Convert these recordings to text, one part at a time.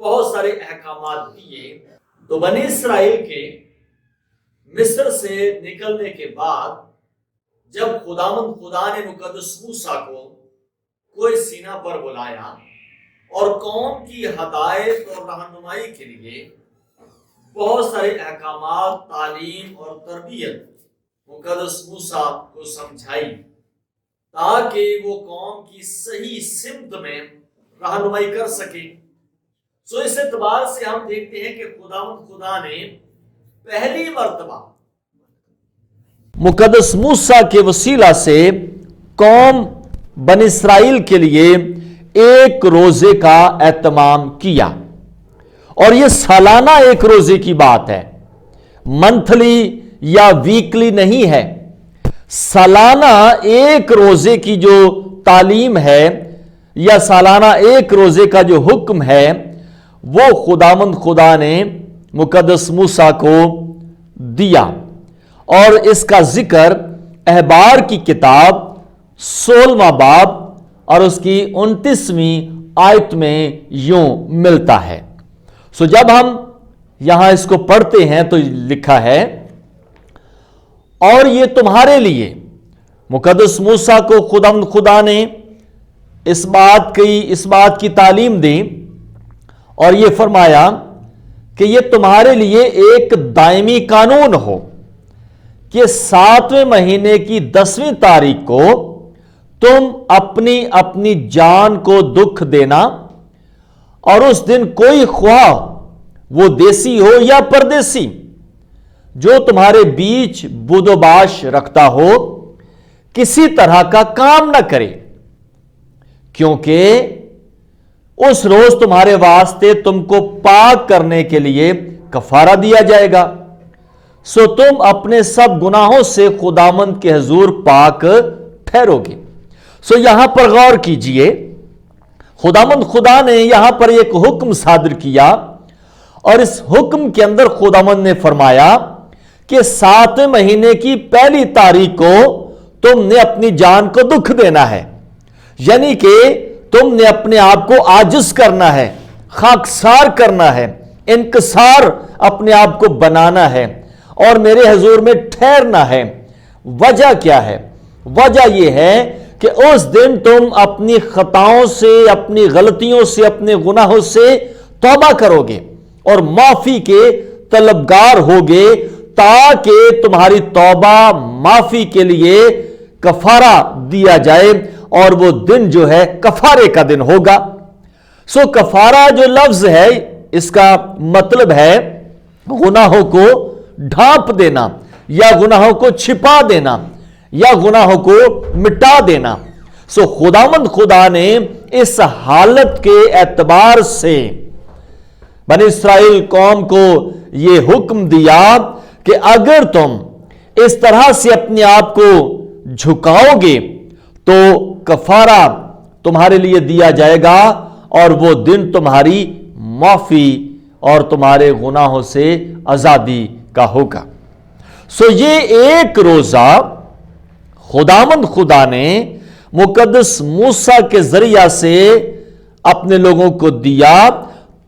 بہت سارے احکامات دیے. تو بنی اسرائیل کے مصر سے نکلنے کے بعد جب خدا نے مقدس موسیٰ کو کوئی سینا پر بلایا اور قوم کی ہدایت اور رہنمائی کے لیے بہت سارے احکامات، تعلیم اور تربیت مقدس موسیٰ کو سمجھائی تاکہ وہ قوم کی صحیح سمت میں رہنمائی کر سکے. سو اس اعتبار سے ہم دیکھتے ہیں کہ خدا نے پہلی مرتبہ مقدس موسیٰ کے وسیلہ سے قوم بنی اسرائیل کے لیے ایک روزے کا اہتمام کیا، اور یہ سالانہ ایک روزے کی بات ہے، منتھلی یا ویکلی نہیں ہے. سالانہ ایک روزے کی جو تعلیم ہے یا سالانہ ایک روزے کا جو حکم ہے وہ خدا نے مقدس موسیٰ کو دیا، اور اس کا ذکر احبار کی کتاب 16واں باب اور اس کی 29ویں آیت میں یوں ملتا ہے. سو جب ہم یہاں اس کو پڑھتے ہیں تو لکھا ہے، اور یہ تمہارے لیے، مقدس موسیٰ کو خدا نے اس بات کی تعلیم دی اور یہ فرمایا کہ یہ تمہارے لیے ایک دائمی قانون ہو کہ 7ویں مہینے کی 10ویں تاریخ کو تم اپنی جان کو دکھ دینا، اور اس دن کوئی خواہ وہ دیسی ہو یا پردیسی جو تمہارے بیچ بود و باش رکھتا ہو کسی طرح کا کام نہ کرے، کیونکہ اس روز تمہارے واسطے تم کو پاک کرنے کے لیے کفارہ دیا جائے گا. سو تم اپنے سب گناہوں سے خداوند کے حضور پاک ٹھہرو گے. سو یہاں پر غور کیجئے، خدا نے یہاں پر ایک حکم صادر کیا، اور اس حکم کے اندر خداوند نے فرمایا کہ 7 مہینے کی پہلی تاریخ کو تم نے اپنی جان کو دکھ دینا ہے، یعنی کہ تم نے اپنے آپ کو عاجز کرنا ہے، خاکسار کرنا ہے، انکسار اپنے آپ کو بنانا ہے اور میرے حضور میں ٹھہرنا ہے. وجہ کیا ہے؟ وجہ یہ ہے کہ اس دن تم اپنی خطاؤں سے، اپنی غلطیوں سے، اپنے گناہوں سے توبہ کرو گے اور معافی کے طلبگار ہوگے، تاکہ تمہاری توبہ معافی کے لیے کفارہ دیا جائے، اور وہ دن جو ہے کفارے کا دن ہوگا. سو کفارہ جو لفظ ہے اس کا مطلب ہے گناہوں کو ڈھانپ دینا، یا گناہوں کو چھپا دینا، یا گناہوں کو مٹا دینا. سو خدا نے اس حالت کے اعتبار سے بنی اسرائیل قوم کو یہ حکم دیا کہ اگر تم اس طرح سے اپنے آپ کو جھکاؤ گے تو کفارہ تمہارے لیے دیا جائے گا، اور وہ دن تمہاری معافی اور تمہارے گناہوں سے آزادی کا ہوگا. سو یہ ایک روزہ خدا نے مقدس موسیٰ کے ذریعہ سے اپنے لوگوں کو دیا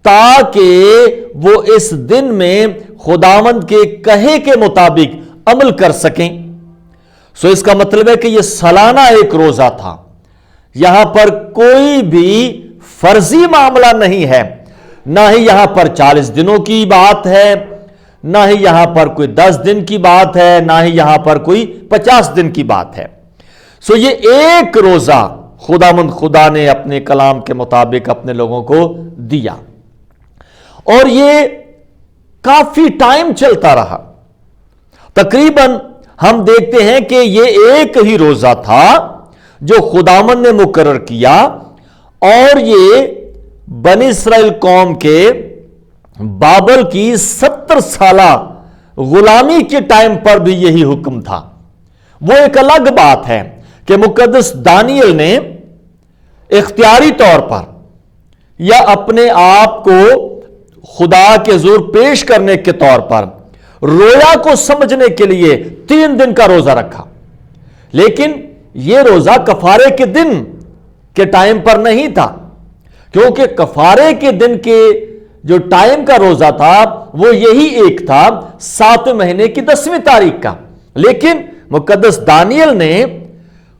تاکہ وہ اس دن میں خداوند کے کہے کے مطابق عمل کر سکیں. سو اس کا مطلب ہے کہ یہ سالانہ ایک روزہ تھا. یہاں پر کوئی بھی فرضی معاملہ نہیں ہے، نہ ہی یہاں پر 40 دنوں کی بات ہے، نہ ہی یہاں پر کوئی 10 دن کی بات ہے، نہ ہی یہاں پر کوئی 50 دن کی بات ہے. سو یہ ایک روزہ خدا نے اپنے کلام کے مطابق اپنے لوگوں کو دیا، اور یہ کافی ٹائم چلتا رہا. تقریباً ہم دیکھتے ہیں کہ یہ ایک ہی روزہ تھا جو خداوند نے مقرر کیا، اور یہ بنی اسرائیل قوم کے بابل کی 70 سالہ غلامی کے ٹائم پر بھی یہی حکم تھا. وہ ایک الگ بات ہے کہ مقدس دانیل نے اختیاری طور پر یا اپنے آپ کو خدا کے حضور پیش کرنے کے طور پر رویا کو سمجھنے کے لیے 3 دن کا روزہ رکھا، لیکن یہ روزہ کفارے کے دن کے ٹائم پر نہیں تھا، کیونکہ کفارے کے دن کے جو ٹائم کا روزہ تھا وہ یہی ایک تھا 7 مہینے کی 10ویں تاریخ کا، لیکن مقدس دانیل نے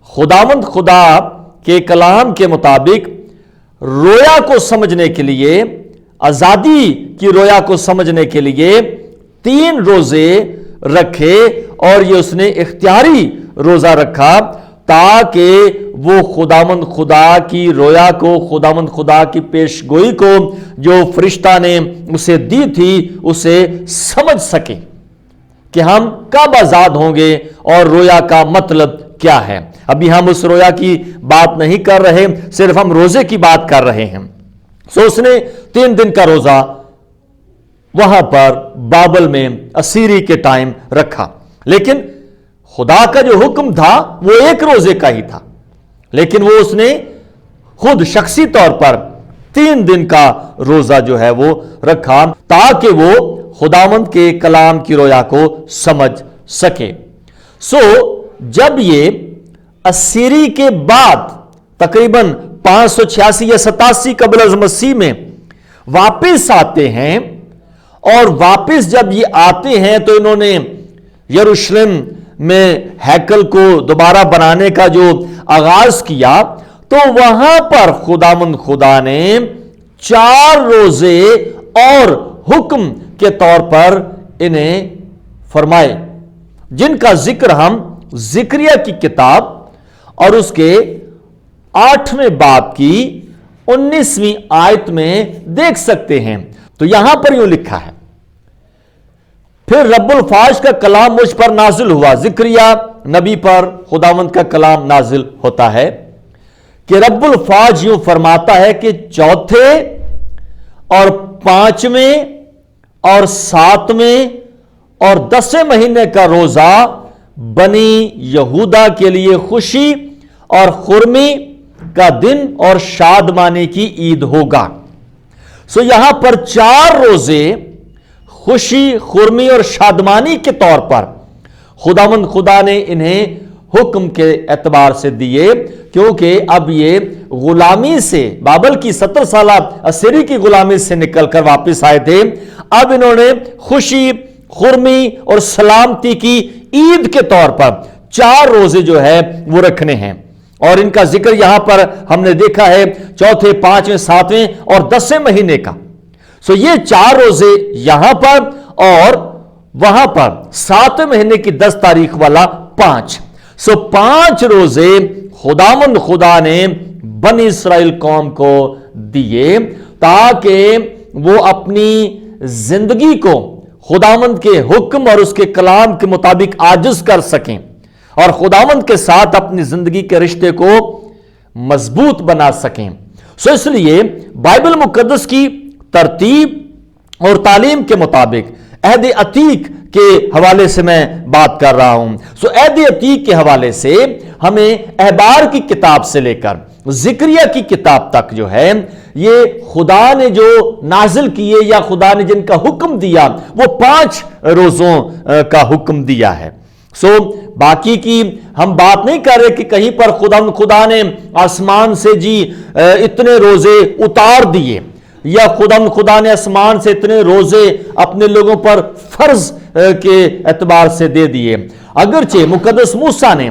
خداوند خدا کے کلام کے مطابق رویا کو سمجھنے کے لیے، آزادی کی رویا کو سمجھنے کے لیے 3 روزے رکھے، اور یہ اس نے اختیاری روزہ رکھا تاکہ وہ خداوند خدا کی رویا کو، خداوند خدا کی پیش گوئی کو جو فرشتہ نے اسے دی تھی اسے سمجھ سکے کہ ہم کب آزاد ہوں گے اور رویا کا مطلب کیا ہے۔ ابھی ہم اس رویا کی بات نہیں کر رہے، صرف ہم روزے کی بات کر رہے ہیں۔ سو اس نے 3 دن کا روزہ وہاں پر بابل میں اسیری کے ٹائم رکھا، لیکن خدا کا جو حکم تھا وہ 1 روزے کا ہی تھا، لیکن وہ اس نے خود شخصی طور پر 3 دن کا روزہ جو ہے وہ رکھا تاکہ وہ خداوند کے کلام کی رویا کو سمجھ سکے۔ سو جب یہ اسیری کے بعد تقریباً 586 یا 87 قبل از مسیح میں واپس آتے ہیں، اور واپس جب یہ آتے ہیں تو انہوں نے یروشلم میں ہیکل کو دوبارہ بنانے کا جو آغاز کیا، تو وہاں پر خداوند خدا نے 4 روزے اور حکم کے طور پر انہیں فرمائے، جن کا ذکر ہم ذکریہ کی کتاب اور اس کے 8ویں باب کی 19ویں آیت میں دیکھ سکتے ہیں۔ تو یہاں پر یوں لکھا ہے، پھر رب الفاظ کا کلام مجھ پر نازل ہوا۔ ذکریہ نبی پر خداوند کا کلام نازل ہوتا ہے کہ رب الفاظ یوں فرماتا ہے کہ 4تھے اور 5ویں اور 7ویں اور 10ویں مہینے کا روزہ بنی یہودا کے لیے خوشی اور خرمی کا دن اور شادمانی کی عید ہوگا۔ سو یہاں پر 4 روزے خوشی، خرمی اور شادمانی کے طور پر خداوند خدا نے انہیں حکم کے اعتبار سے دیے، کیونکہ اب یہ غلامی سے، بابل کی 70 سالہ اسیری کی غلامی سے نکل کر واپس آئے تھے۔ اب انہوں نے خوشی، خرمی اور سلامتی کی عید کے طور پر 4 روزے جو ہے وہ رکھنے ہیں، اور ان کا ذکر یہاں پر ہم نے دیکھا ہے 4تھے، 5ویں، 7ویں اور 10ویں مہینے کا۔ سو یہ 4 روزے یہاں پر، اور وہاں پر 7ویں مہینے کی 10 تاریخ والا 5۔ سو 5 روزے خداوند خدا نے بنی اسرائیل قوم کو دیے تاکہ وہ اپنی زندگی کو خداوند کے حکم اور اس کے کلام کے مطابق عاجز کر سکیں، اور خداوند کے ساتھ اپنی زندگی کے رشتے کو مضبوط بنا سکیں۔ سو اس لیے بائبل مقدس کی ترتیب اور تعلیم کے مطابق عہد عتیق کے حوالے سے میں بات کر رہا ہوں۔ سو عہد عتیق کے حوالے سے ہمیں احبار کی کتاب سے لے کر ذکریہ کی کتاب تک جو ہے، یہ خدا نے جو نازل کیے یا خدا نے جن کا حکم دیا وہ 5 روزوں کا حکم دیا ہے۔ سو باقی کی ہم بات نہیں کر رہے کہ کہیں پر خدا نے آسمان سے جی اتنے روزے اتار دیے، یا خدا نے آسمان سے اتنے روزے اپنے لوگوں پر فرض کے اعتبار سے دے دیے۔ اگرچہ مقدس موسیٰ نے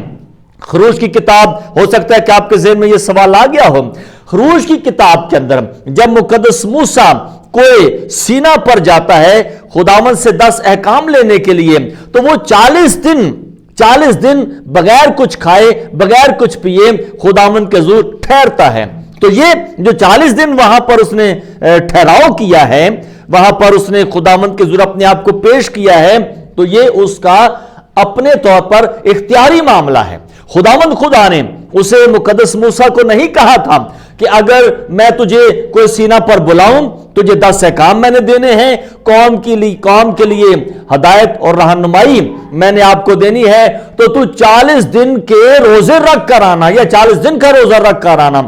خروج کی کتاب، ہو سکتا ہے کہ آپ کے ذہن میں یہ سوال آ گیا ہو، خروج کی کتاب کے اندر جب مقدس موسیٰ کوئی سینا پر جاتا ہے خداوند سے 10 احکام لینے کے لیے، تو وہ 40 دن بغیر کچھ کھائے، بغیر کچھ پیے خداوند کے حضور ٹھہرتا ہے۔ تو یہ جو 40 دن وہاں پر اس نے ٹھہراؤ کیا ہے، وہاں پر اس نے خداوند کے حضور اپنے آپ کو پیش کیا ہے، تو یہ اس کا اپنے طور پر اختیاری معاملہ ہے۔ خداوند خدا نے اسے مقدس موسیٰ کو نہیں کہا تھا کہ اگر میں تجھے کوئی سینہ پر بلاؤں، تجھے 10 احکام میں نے دینے ہیں، قوم کے لیے ہدایت اور رہنمائی میں نے آپ کو دینی ہے، تو 40 دن کے روزے رکھ کر آنا یا 40 دن کا روزہ رکھ کر آنا۔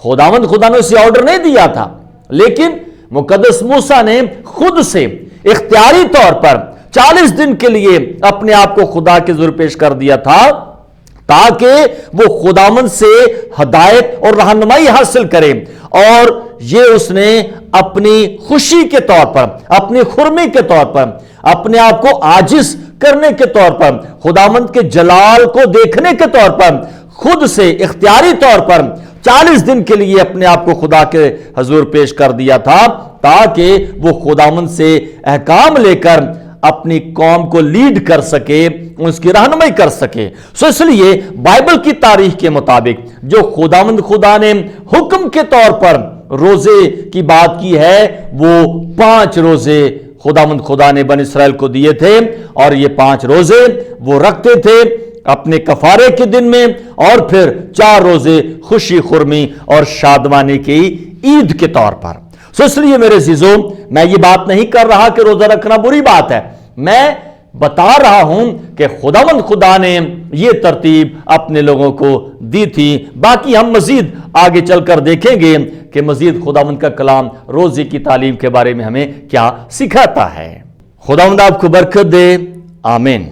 خداوند خدا نے اسے آرڈر نہیں دیا تھا، لیکن مقدس موسیٰ نے خود سے اختیاری طور پر 40 دن کے لیے اپنے آپ کو خدا کے حضور پیش کر دیا تھا تاکہ وہ خداوند سے ہدایت اور رہنمائی حاصل کرے، اور یہ اس نے اپنی خوشی کے طور پر، اپنی خرمی کے طور پر، اپنے آپ کو عاجز کرنے کے طور پر، خداوند کے جلال کو دیکھنے کے طور پر، خود سے اختیاری طور پر 40 دن کے لیے اپنے آپ کو خدا کے حضور پیش کر دیا تھا، تاکہ وہ خداوند سے احکام لے کر اپنی قوم کو لیڈ کر سکے، اس کی رہنمائی کر سکے۔ اس لیے بائبل کی تاریخ کے مطابق جو خداوند خدا نے حکم کے طور پر روزے کی بات کی ہے، وہ 5 روزے خداوند خدا نے بنی اسرائیل کو دیے تھے، اور یہ 5 روزے وہ رکھتے تھے اپنے کفارے کے دن میں، اور پھر 4 روزے خوشی خرمی اور شادمانی کی عید کے طور پر۔ اس لیے میرے عزیزوں، میں یہ بات نہیں کر رہا کہ روزہ رکھنا بری بات ہے، میں بتا رہا ہوں کہ خداوند خدا نے یہ ترتیب اپنے لوگوں کو دی تھی۔ باقی ہم مزید آگے چل کر دیکھیں گے کہ مزید خداوند کا کلام روزے کی تعلیم کے بارے میں ہمیں کیا سکھاتا ہے۔ خداوند آپ کو برکت دے، آمین۔